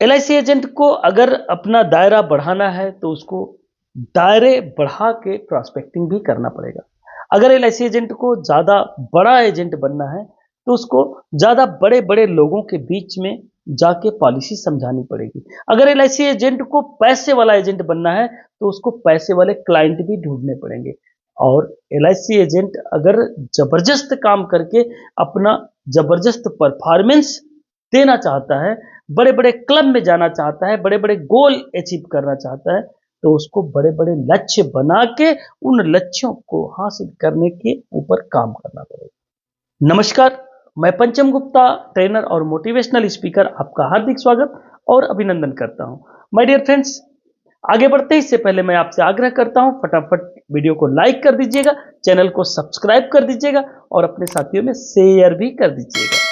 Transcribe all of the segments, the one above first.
LIC agent को अगर अपना दायरा बढ़ाना है तो उसको दायरे बढ़ा के प्रॉस्पेक्टिंग भी करना पड़ेगा। अगर एलआईसी एजेंट को ज़्यादा बड़ा एजेंट बनना है तो उसको ज़्यादा बड़े-बड़े लोगों के बीच में जाके पॉलिसी समझानी पड़ेगी। अगर एलआईसी एजेंट को पैसे वाला एजेंट बनना है तो उसको पैसे वाले क्लाइंट भी ढूँढने पड़ेंगे। और एलआईसी एजेंट अगर ज़बरदस्त काम करके अपना ज़बरदस्त परफॉर्मेंस देना चाहता है, बड़े-बड़े क्लब में जाना चाहता है, बड़े-बड़े गोल अचीव करना चाहता है, तो उसको बड़े-बड़े लक्ष्य बना के उन लक्ष्यों को हासिल करने के ऊपर काम करना पड़ेगा। नमस्कार, मैं पंचम गुप्ता, ट्रेनर और मोटिवेशनल स्पीकर, आपका हार्दिक स्वागत और अभिनंदन करता हूं। माय डियर फ्रेंड्स, आगे बढ़ते इससे पहले मैं आपसे आग्रह करता हूं, फटाफट वीडियो को लाइक कर दीजिएगा, चैनल को सब्सक्राइब कर दीजिएगा और अपने साथियों में शेयर भी कर दीजिएगा।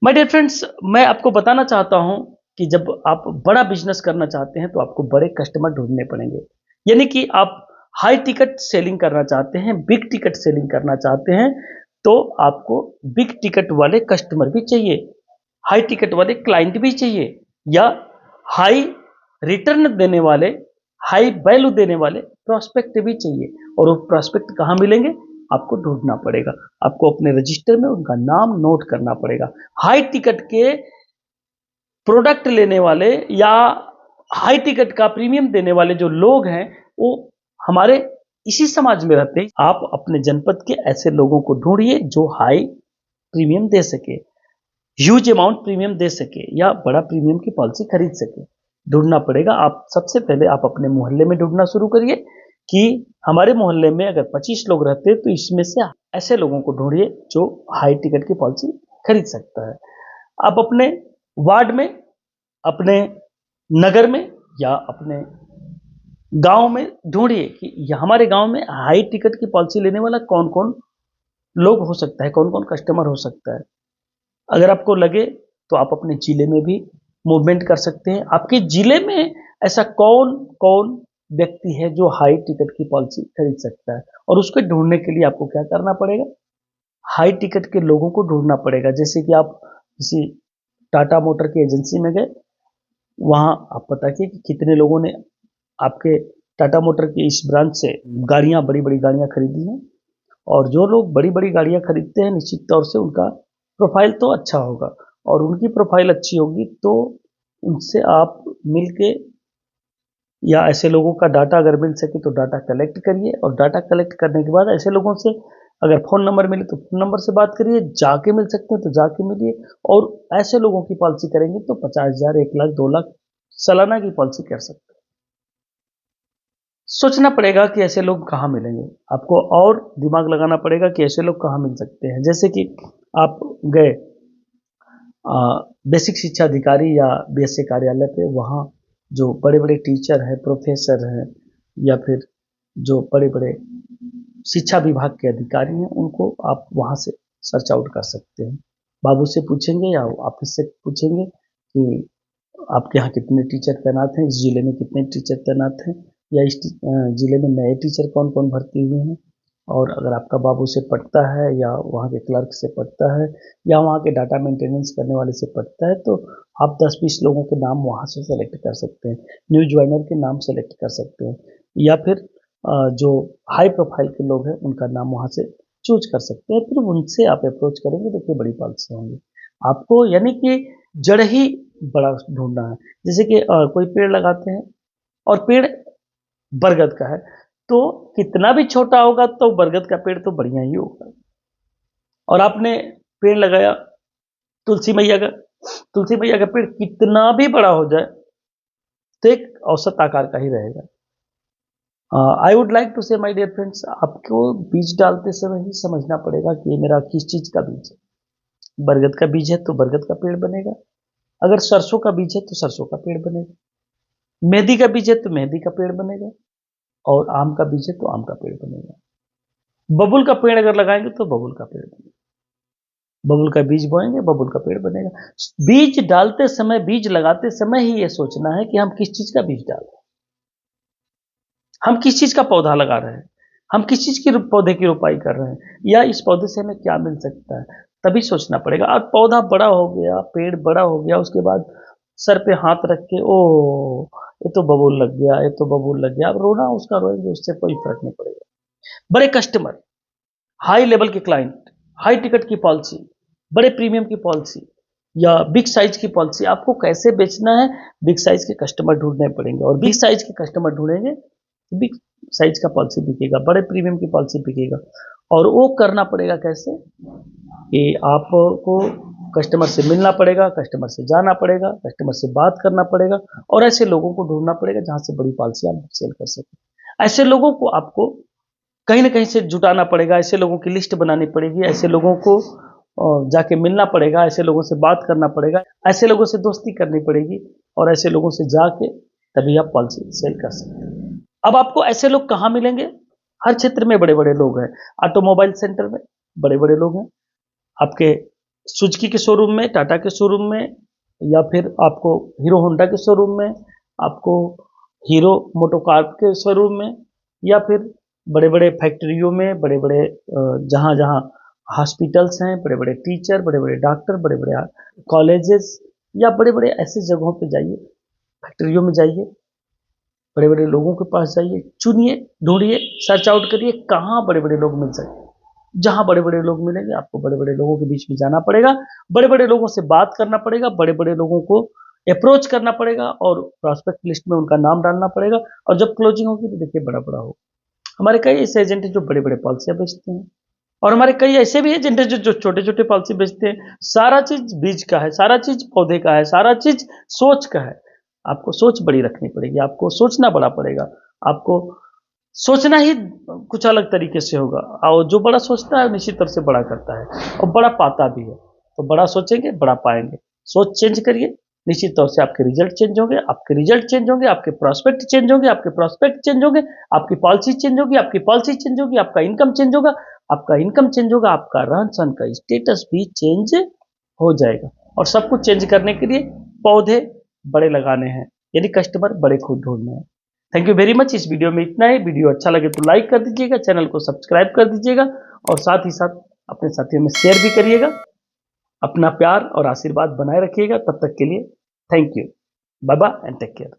माय डियर फ्रेंड्स, मैं आपको बताना चाहता हूं कि जब आप बड़ा बिजनेस करना चाहते हैं तो आपको बड़े कस्टमर ढूंढने पड़ेंगे। यानी कि आप हाई टिकट सेलिंग करना चाहते हैं, बिग टिकट सेलिंग करना चाहते हैं, तो आपको बिग टिकट वाले कस्टमर भी चाहिए, हाई टिकट वाले क्लाइंट भी चाहिए, या हाई रिटर्न देने वाले, हाई वैल्यू देने वाले प्रोस्पेक्ट भी चाहिए। और वो प्रोस्पेक्ट कहाँ मिलेंगे? आपको ढूंढना पड़ेगा। आपको अपने रजिस्टर में उनका नाम नोट करना पड़ेगा। हाई टिकट के प्रोडक्ट लेने वाले या हाई टिकट का प्रीमियम देने वाले जो लोग हैं, वो हमारे इसी समाज में रहते हैं। आप अपने जनपद के ऐसे लोगों को ढूंढिए जो हाई प्रीमियम दे सके, ह्यूज अमाउंट प्रीमियम दे सके या बड़ा प्रीमियम की पॉलिसी खरीद सके। ढूंढना पड़ेगा। आप सबसे पहले आप अपने मोहल्ले में ढूंढना शुरू करिए कि हमारे मोहल्ले में अगर 25 लोग रहते हैं तो इसमें से ऐसे लोगों को ढूंढिए जो हाई टिकट की पॉलिसी खरीद सकता है। आप अपने वार्ड में, अपने नगर में या अपने गांव में ढूंढिए कि हमारे गांव में हाई टिकट की पॉलिसी लेने वाला कौन कौन लोग हो सकता है, कौन कौन कस्टमर हो सकता है। अगर आपको लगे तो आप अपने जिले में भी मूवमेंट कर सकते हैं। आपके जिले में ऐसा कौन कौन व्यक्ति है जो हाई टिकट की पॉलिसी खरीद सकता है, और उसको ढूंढने के लिए आपको क्या करना पड़ेगा? हाई टिकट के लोगों को ढूंढना पड़ेगा। जैसे कि आप किसी टाटा मोटर की एजेंसी में गए, वहां आप पता किए कि कितने लोगों ने आपके टाटा मोटर की इस ब्रांच से गाड़ियां, बड़ी बड़ी गाड़ियां खरीदी हैं। और जो लोग बड़ी बड़ी गाड़ियां खरीदते हैं, निश्चित तौर से उनका प्रोफाइल तो अच्छा होगा, और उनकी प्रोफाइल अच्छी होगी तो उनसे आप मिलके या ऐसे लोगों का डाटा अगर मिल सके तो डाटा कलेक्ट करिए। और डाटा कलेक्ट करने के बाद ऐसे लोगों से अगर फ़ोन नंबर मिले तो फ़ोन नंबर से बात करिए, जाके मिल सकते हैं तो जाके मिलिए। और ऐसे लोगों की पॉलिसी करेंगे तो 50,000, 1 लाख, 2 लाख सालाना की पॉलिसी कर सकते हैं। सोचना पड़ेगा कि ऐसे लोग कहाँ मिलेंगे। आपको और दिमाग लगाना पड़ेगा कि ऐसे लोग कहाँ मिल सकते हैं। जैसे कि आप गए बेसिक शिक्षा अधिकारी या बीएससी कार्यालय पे, वहाँ जो बड़े बड़े टीचर हैं, प्रोफेसर हैं, या फिर जो बड़े बड़े शिक्षा विभाग के अधिकारी हैं, उनको आप वहाँ से सर्च आउट कर सकते हैं। बाबू से पूछेंगे या ऑफिस से पूछेंगे कि आपके यहाँ कितने टीचर तैनात हैं, इस जिले में कितने टीचर तैनात हैं, या इस जिले में नए टीचर कौन कौन भर्ती हुए हैं। और अगर आपका बाबू से पढ़ता है या वहाँ के क्लर्क से पढ़ता है या वहाँ के डाटा मेंटेनेंस करने वाले से पढ़ता है, तो आप 10-20 लोगों के नाम वहाँ से सेलेक्ट कर सकते हैं। न्यू ज्वाइनर के नाम सेलेक्ट कर सकते हैं, या फिर जो हाई प्रोफाइल के लोग हैं उनका नाम वहाँ से चूज कर सकते हैं। फिर उनसे आप अप्रोच करेंगे, देखिए बड़ी पॉलिसी होंगी आपको। यानी कि जड़ ही बड़ा ढूंढना है। जैसे कि कोई पेड़ लगाते हैं और पेड़ बरगद का है, तो कितना भी छोटा होगा तो बरगद का पेड़ तो बढ़िया ही होगा। और आपने पेड़ लगाया तुलसी मैया का, तुलसी मैया का पेड़ कितना भी बड़ा हो जाए तो एक औसत आकार का ही रहेगा। आई वुड लाइक टू से माय डियर फ्रेंड्स, आपको बीज डालते समय ही समझना पड़ेगा कि ये मेरा किस चीज का बीज है। बरगद का बीज है तो बरगद का पेड़ बनेगा, अगर सरसों का बीज है तो सरसों का पेड़ बनेगा, मेहंदी का बीज है तो मेहंदी का पेड़ बनेगा, और आम का बीज है तो आम का पेड़ बनेगा। बबुल का पेड़ अगर लगाएंगे तो बबुल का पेड़ बनेगा, बबुल का बीज बोएंगे बबुल का पेड़ बनेगा। बीज डालते समय, बीज लगाते समय ही ये सोचना है कि हम किस चीज का बीज डाल रहे हैं, हम किस चीज का पौधा लगा रहे हैं, हम किस चीज की पौधे की रोपाई कर रहे हैं, या इस पौधे से हमें क्या मिल सकता है। तभी सोचना पड़ेगा। और पौधा बड़ा हो गया, पेड़ बड़ा हो गया, उसके बाद सर पे हाथ रख के, ओ ये तो बबूल लग गया, ये तो बबूल लग गया, अब रोना उसका रोएंगे, उससे कोई फर्क नहीं पड़ेगा। बड़े कस्टमर, हाई लेवल के क्लाइंट, हाई टिकट की पॉलिसी, बड़े प्रीमियम की पॉलिसी या बिग साइज की पॉलिसी, आपको कैसे बेचना है? बिग साइज के कस्टमर ढूंढने पड़ेंगे, और बिग साइज के कस्टमर ढूंढेंगे तो बिग साइज का पॉलिसी बिकेगा, बड़े प्रीमियम की पॉलिसी बिकेगा। और वो करना पड़ेगा कैसे कि आपको कस्टमर से मिलना पड़ेगा, कस्टमर से जाना पड़ेगा, कस्टमर से बात करना पड़ेगा, और ऐसे लोगों को ढूंढना पड़ेगा जहां से बड़ी पॉलिसी आप सेल कर सकें। ऐसे लोगों को आपको कहीं ना कहीं से जुटाना पड़ेगा, ऐसे लोगों की लिस्ट बनानी पड़ेगी, ऐसे लोगों को जाके मिलना पड़ेगा, ऐसे लोगों से बात करना पड़ेगा, ऐसे लोगों से दोस्ती करनी पड़ेगी, और ऐसे लोगों से जाके तभी आप पॉलिसी सेल कर सकते हैं। अब आपको ऐसे लोग कहाँ मिलेंगे? हर क्षेत्र में बड़े बड़े लोग हैं। ऑटोमोबाइल सेंटर में बड़े बड़े लोग हैं, आपके सुजुकी के शोरूम में, टाटा के शोरूम में, या फिर आपको हीरो होंडा के शोरूम में, आपको हीरो मोटोकार के शोरूम में, या फिर बड़े बड़े फैक्ट्रियों में, बड़े बड़े जहाँ जहाँ हॉस्पिटल्स हैं, बड़े बड़े टीचर, बड़े बड़े डॉक्टर, बड़े बड़े कॉलेजेस, या बड़े बड़े ऐसे जगहों पे जाइए, फैक्ट्रियों में जाइए, बड़े बड़े लोगों के पास जाइए, चुनिए, ढूंढिए, सर्च आउट करिए कहाँ बड़े बड़े लोग मिल सकते हैं। जहाँ बड़े बड़े लोग मिलेंगे आपको बड़े बड़े लोगों के बीच में जाना पड़ेगा, बड़े बड़े लोगों से बात करना पड़ेगा, बड़े बड़े लोगों को अप्रोच करना पड़ेगा, और प्रॉस्पेक्ट लिस्ट में उनका नाम डालना पड़ेगा, और जब क्लोजिंग होगी तो देखिए बड़ा बड़ा होगा। हमारे कई ऐसे एजेंट हैं जो बड़े बड़े पॉलिसियाँ बेचते हैं, और हमारे कई ऐसे भी एजेंट हैं जो छोटे छोटे पॉलिसी बेचते हैं। सारा चीज बीज का है, सारा चीज पौधे का है, सारा चीज सोच का है। आपको सोच बड़ी रखनी पड़ेगी, आपको सोचना बड़ा पड़ेगा, आपको सोचना ही कुछ अलग तरीके से होगा, और जो बड़ा सोचता है निश्चित तौर से बड़ा करता है, और बड़ा पाता भी है। तो बड़ा सोचेंगे बड़ा पाएंगे। सोच चेंज करिए, निश्चित तौर से आपके रिजल्ट चेंज होंगे, आपके रिजल्ट चेंज होंगे, आपके प्रॉस्पेक्ट चेंज होंगे, आपके प्रॉस्पेक्ट चेंज होंगे, आपकी पॉलिसी चेंज होगी, आपकी पॉलिसी चेंज होगी, आपका इनकम चेंज होगा, आपका इनकम चेंज होगा, आपका रहन सहन का स्टेटस भी चेंज हो जाएगा। और सब कुछ चेंज करने के लिए पौधे बड़े लगाने हैं, यानी कस्टमर बड़े खुद ढूंढने हैं। Thank you very much. इस वीडियो में इतना ही। वीडियो अच्छा लगे तो लाइक कर दीजिएगा, चैनल को सब्सक्राइब कर दीजिएगा, और साथ ही साथ अपने साथियों में शेयर भी करिएगा। अपना प्यार और आशीर्वाद बनाए रखिएगा। तब तक के लिए thank you, bye bye and take care.